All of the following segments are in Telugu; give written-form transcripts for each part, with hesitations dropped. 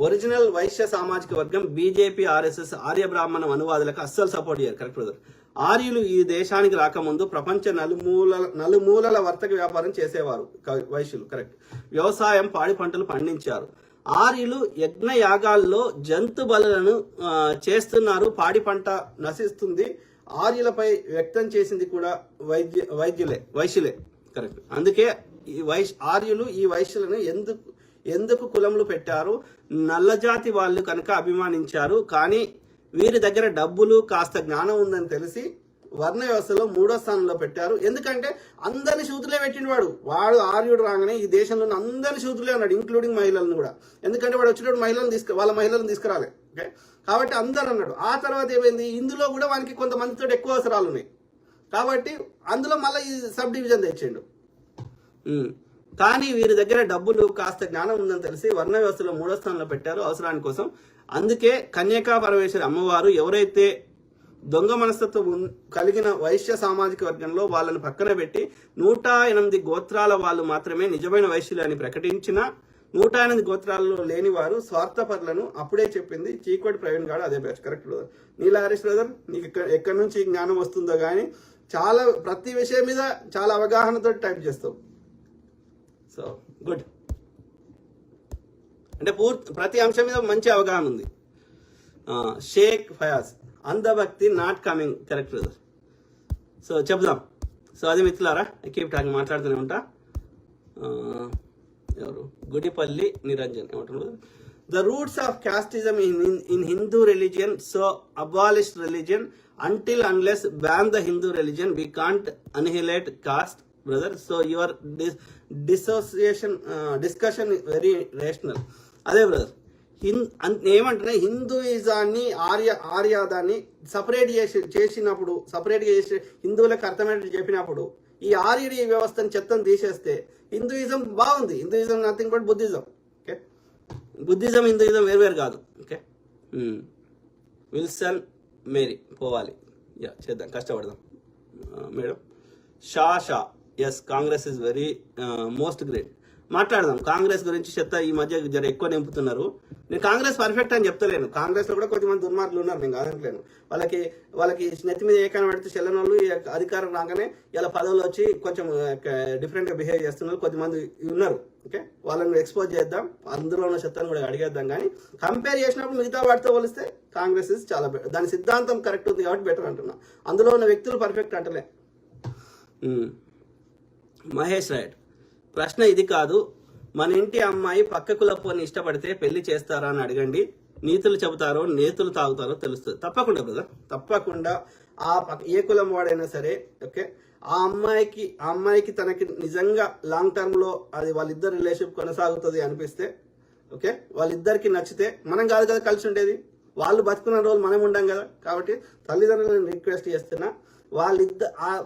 ఒరిజినల్ వైశ్య సామాజిక వర్గం బీజేపీ, ఆర్ఎస్ఎస్, ఆర్య బ్రాహ్మణ అనువాదులకు అస్సలు సపోర్ట్ చేయరు. Correct brother. ఆర్యులు ఈ దేశానికి రాకముందు ప్రపంచ నలుమూలల వర్తక వ్యాపారం చేసేవారు వైశ్యులు. కరెక్ట్. వ్యవసాయం, పాడి పంటలు పండించారు. ఆర్యులు యజ్ఞ యాగాల్లో జంతు బలులను చేస్తున్నారు. పాడి పంట నశిస్తుంది. ఆర్యులపై వ్యక్తం చేసింది కూడా వైశ్యులే. కరెక్ట్. అందుకే ఈ ఆర్యులు ఈ వైశ్యులను ఎందుకు కులములు పెట్టారు? నల్లజాతి వాళ్ళు కనుక అభిమానించారు. కానీ వీరి దగ్గర డబ్బులు, కాస్త జ్ఞానం ఉందని తెలిసి వర్ణ వ్యవస్థలో 3వ స్థానంలో పెట్టారు. ఎందుకంటే అందరిని శూద్రులే పెట్టినవాడు. వాడు ఆర్యుడు రాగానే ఈ దేశంలో అందరిని శూద్రులే ఉన్నాడు, ఇంక్లూడింగ్ మహిళలను కూడా. ఎందుకంటే వాడు వచ్చేటప్పుడు వాళ్ళ మహిళలను తీసుకురాలే. ఓకే, కాబట్టి అందరు అన్నాడు. ఆ తర్వాత ఏమైంది, ఇందులో కూడా వానికి కొంతమందితో ఎక్కువ అవసరాలు ఉన్నాయి కాబట్టి అందులో మళ్ళీ ఈ సబ్ డివిజన్ తెచ్చిండు. కానీ వీరి దగ్గర డబ్బులు, కాస్త జ్ఞానం ఉందని తెలిసి వర్ణ వ్యవస్థలో 3వ స్థానంలో పెట్టారు అవసరాని కోసం. అందుకే కన్యకా పరమేశ్వరి అమ్మవారు ఎవరైతే దొంగ మనస్తత్వం కలిగిన వైశ్య సామాజిక వర్గంలో వాళ్ళని పక్కన పెట్టి 108 గోత్రాల వాళ్ళు మాత్రమే నిజమైన వైశ్యులు అని ప్రకటించిన 108 గోత్రాలలో లేని వారు స్వార్థపరులను అప్పుడే చెప్పింది చీకోటి ప్రవీణ్ గారు. అదే బ్యాచ్. Correct brother. నీలా హరీష్ బ్రదర్, నీకు ఎక్కడి నుంచి జ్ఞానం వస్తుందో కానీ చాలా ప్రతి విషయం మీద చాలా అవగాహనతో టైప్ చేస్తావు. So good. అంటే ప్రతి అంశం మీద మంచి అవగాహన ఉంది. షేక్ ఫయాజ్, అంధభక్తి not coming. Correct brother. So చెప్దాం. సో అది మిత్రులారా, కీప్ టాకింగ్, మాట్లాడుతూనే ఉంటా. ఎవరు? గుడిపల్లి నిరంజన్ ఏమంటున్నారు? The roots of casteism in Hindu religion, so abolish religion until unless ban the Hindu religion we can't annihilate caste brother. So your discussion very rational. అదే బ్రదర్, ఏమంటున్నా, హిందూయిజాన్ని ఆర్యాదాన్ని సపరేట్ చేసినప్పుడు, సపరేట్గా చేసి హిందువులకు అర్థమయ్యేట్టు చెప్పినప్పుడు ఈ ఆర్యుడి వ్యవస్థను చెత్తను తీసేస్తే హిందూయిజం బాగుంది. Hinduism nothing but Buddhism. Okay, Buddhism Hinduism వేరువేరు కాదు. ఓకే, విల్సన్ మేరీ పోవాలి. చేద్దాం, కష్టపడదాం మేడం. షా ఎస్, Congress is very most great. మాట్లాడదాం కాంగ్రెస్ గురించి. చెత్త ఈ మధ్య జర ఎక్కువ నింపుతున్నారు. నేను కాంగ్రెస్ పర్ఫెక్ట్ అని చెప్తలేను. కాంగ్రెస్ లో కూడా కొంతమంది దుర్మార్గులు ఉన్నారు, నేను కాదంటలేను. వాళ్ళకి నెత్తి మీద ఏకాన్ని పెడితే చెల్లని వాళ్ళు అధికారం రాగానే ఇలా పదవులు వచ్చి కొంచెం డిఫరెంట్ గా బిహేవ్ చేస్తున్నారు కొంతమంది ఉన్నారు. ఓకే, వాళ్ళని ఎక్స్పోజ్ చేద్దాం, అందులో ఉన్న చెత్తను కూడా అడిగేద్దాం. కానీ కంపేర్ చేసినప్పుడు మిగతా వాటితో పోలిస్తే కాంగ్రెస్ చాలా దాని సిద్ధాంతం కరెక్ట్ ఉంది కాబట్టి బెటర్ అంటున్నా. అందులో ఉన్న వ్యక్తులు పర్ఫెక్ట్ అంటలే. మహేష్ రైట్. ప్రశ్న ఇది కాదు, మన ఇంటి అమ్మాయి పక్క కులపోని ఇష్టపడితే పెళ్లి చేస్తారా అని అడగండి. నీతులు చెబుతారో నేతులు తాగుతారో తెలుస్తుంది. తప్పకుండా బ్రదర్, తప్పకుండా. ఏ కులం వాడైనా సరే, ఓకే, ఆ అమ్మాయికి తనకి నిజంగా లాంగ్ టర్మ్ లో అది వాళ్ళిద్దరు రిలేషన్షిప్ కొనసాగుతుంది అనిపిస్తే, ఓకే, వాళ్ళిద్దరికి నచ్చితే, మనం కాదు కదా కలిసి ఉండేది, వాళ్ళు బతుకున్న రోజులు మనం ఉండం కదా. కాబట్టి తల్లిదండ్రులను రిక్వెస్ట్ చేస్తున్నా,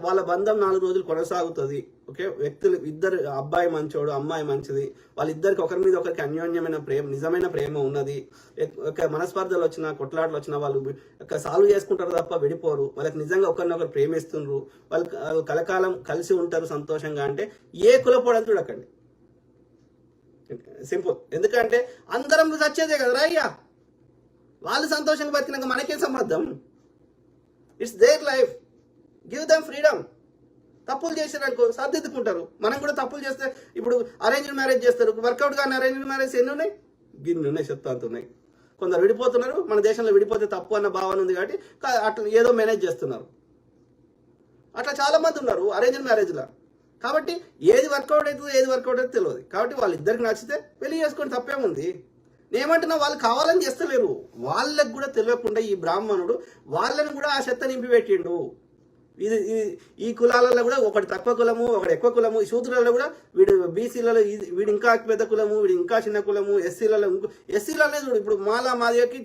వాళ్ళ బంధం 4 రోజులు కొనసాగుతుంది. ఓకే, వ్యక్తులు ఇద్దరు, అబ్బాయి మంచోడు, అమ్మాయి మంచిది, వాళ్ళిద్దరికి ఒకరి మీద ఒకరికి అన్యోన్యమైన ప్రేమ, నిజమైన ప్రేమ ఉన్నది. మనస్పర్ధలు వచ్చినా, కొట్లాటలు వచ్చినా వాళ్ళు సాల్వ్ చేసుకుంటారు తప్ప విడిపోరు. వాళ్ళకి నిజంగా ఒకరినొకరు ప్రేమిస్తుండ్రు, వాళ్ళు కలకాలం కలిసి ఉంటారు సంతోషంగా. అంటే ఏ కులపోడని చూడకండి. సింపుల్. ఎందుకంటే అందరం చచ్చేదే కదరా అయ్యా. వాళ్ళు సంతోషంగా బతికినాక మనకేం సంబంధం? It's their life. Give them freedom. తప్పులు చేసారనుకో సర్దిద్దుకుంటారు. మనం కూడా తప్పులు చేస్తే, ఇప్పుడు అరేంజ్డ్ మ్యారేజ్ చేస్తారు, వర్కౌట్ కానీ అరేంజ్డ్ మ్యారేజ్ ఎన్ని ఉన్నాయి? గిన్ని ఉన్నాయి, చెత్త ఉన్నాయి. కొందరు విడిపోతున్నారు. మన దేశంలో విడిపోతే తప్పు అన్న భావన ఉంది కాబట్టి అట్లా ఏదో మేనేజ్ చేస్తున్నారు. అట్లా చాలా మంది ఉన్నారు అరేంజ్డ్ మ్యారేజ్లో. కాబట్టి ఏది వర్కౌట్ అవుతుందో ఏది వర్కౌట్ అవుతుందో తెలియదు. కాబట్టి వాళ్ళిద్దరికి నచ్చితే పెళ్లి చేసుకొని తప్పేముంది? నేనేమంటున్నా, వాళ్ళు కావాలని చేస్తలేరు. వాళ్ళకు కూడా తెలియకుండా ఈ బ్రాహ్మణుడు వాళ్ళని కూడా ఆ చెత్త నింపి పెట్టిండు. ఈ కులాలలో కూడా ఒకటి తక్కువ కులము, ఒకటి ఎక్కువ కులము. ఈ శూద్రులలో కూడా వీడు బీసీలలో వీడు ఇంకా పెద్ద కులము, వీడు ఇంకా చిన్న కులము. ఎస్సీలలో చూడు, ఇప్పుడు మాలా మాదికి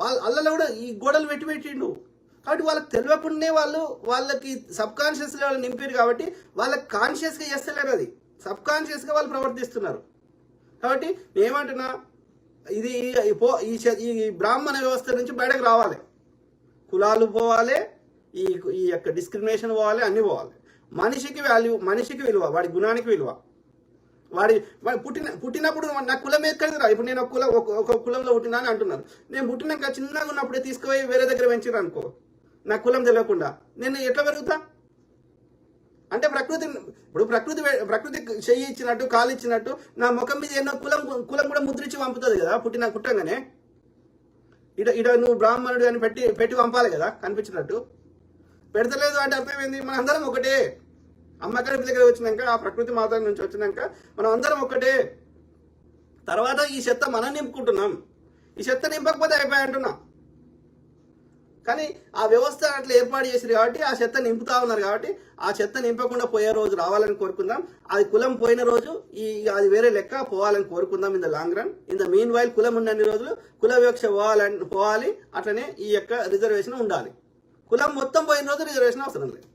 వాళ్ళలో కూడా ఈ గోడలు పెట్టిండు. కాబట్టి వాళ్ళకి తెలియకుండానే వాళ్ళకి సబ్ కాన్షియస్ లెవెల్ నింపారు. కాబట్టి వాళ్ళకి కాన్షియస్గా చేస్తలేరు, అది సబ్ కాన్షియస్గా వాళ్ళు ప్రవర్తిస్తున్నారు. కాబట్టి నేనేమంటున్నా, ఇది ఈ బ్రాహ్మణ వ్యవస్థ నుంచి బయటకు రావాలి. కులాలు పోవాలి, ఈ యొక్క డిస్క్రిమినేషన్ పోవాలి, అన్ని పోవాలి. మనిషికి వాల్యూ, మనిషికి విలువ, వాడి గుణానికి విలువ. వాడి పుట్టినప్పుడు నా కులం ఎక్కడిదిరా? ఇప్పుడు నేను ఒక కులంలో పుట్టినా అని అంటున్నారు. నేను పుట్టినాక చిన్నగా ఉన్నప్పుడే తీసుకుపోయి వేరే దగ్గర పెంచారు అనుకో, నా కులం తెలియకుండా, నేను ఎట్లా పెరుగుతా? అంటే ప్రకృతి చెయ్యి ఇచ్చినట్టు, కాలు ఇచ్చినట్టు నా ముఖం మీద ఎన్నో కులం కూడా ముద్రించి పంపుతుంది కదా పుట్టంగానే. ఇడ నువ్వు బ్రాహ్మణుడు అని పెట్టి పంపాలి కదా కనిపించినట్టు. పెడతలేదు అంటే అర్థం ఏంది? మన అందరం ఒకటే. అమ్మగారి దగ్గర వచ్చినాక, ఆ ప్రకృతి మాత నుంచి వచ్చినాక మనం అందరం ఒకటే. తర్వాత ఈ చెత్త మనం నింపుకుంటున్నాం. ఈ చెత్త నింపకపోతే అయిపోయి అంటున్నా. కానీ ఆ వ్యవస్థ అట్లా ఏర్పాటు చేసారు కాబట్టి ఆ చెత్త నింపుతా ఉన్నారు. కాబట్టి ఆ చెత్త నింపకుండా పోయే రోజు రావాలని కోరుకుందాం. అది కులం పోయిన రోజు అది వేరే లెక్క పోవాలని కోరుకుందాం. In the long run. In the mean while కులం ఉన్నన్ని రోజులు కుల వివక్ష పోవాలి. అట్లనే ఈ యొక్క రిజర్వేషన్ ఉండాలి. కులం మొత్తం పోయిన రోజు రిజర్వేషన్ అవసరం లేదు.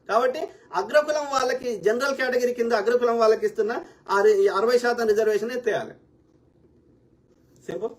కాబట్టి అగ్రకులం వాళ్ళకి, జనరల్ కేటగిరీ కింద అగ్రకులం వాళ్ళకి ఇస్తున్న 60% రిజర్వేషన్ ఎత్తేయాలి. సింపుల్.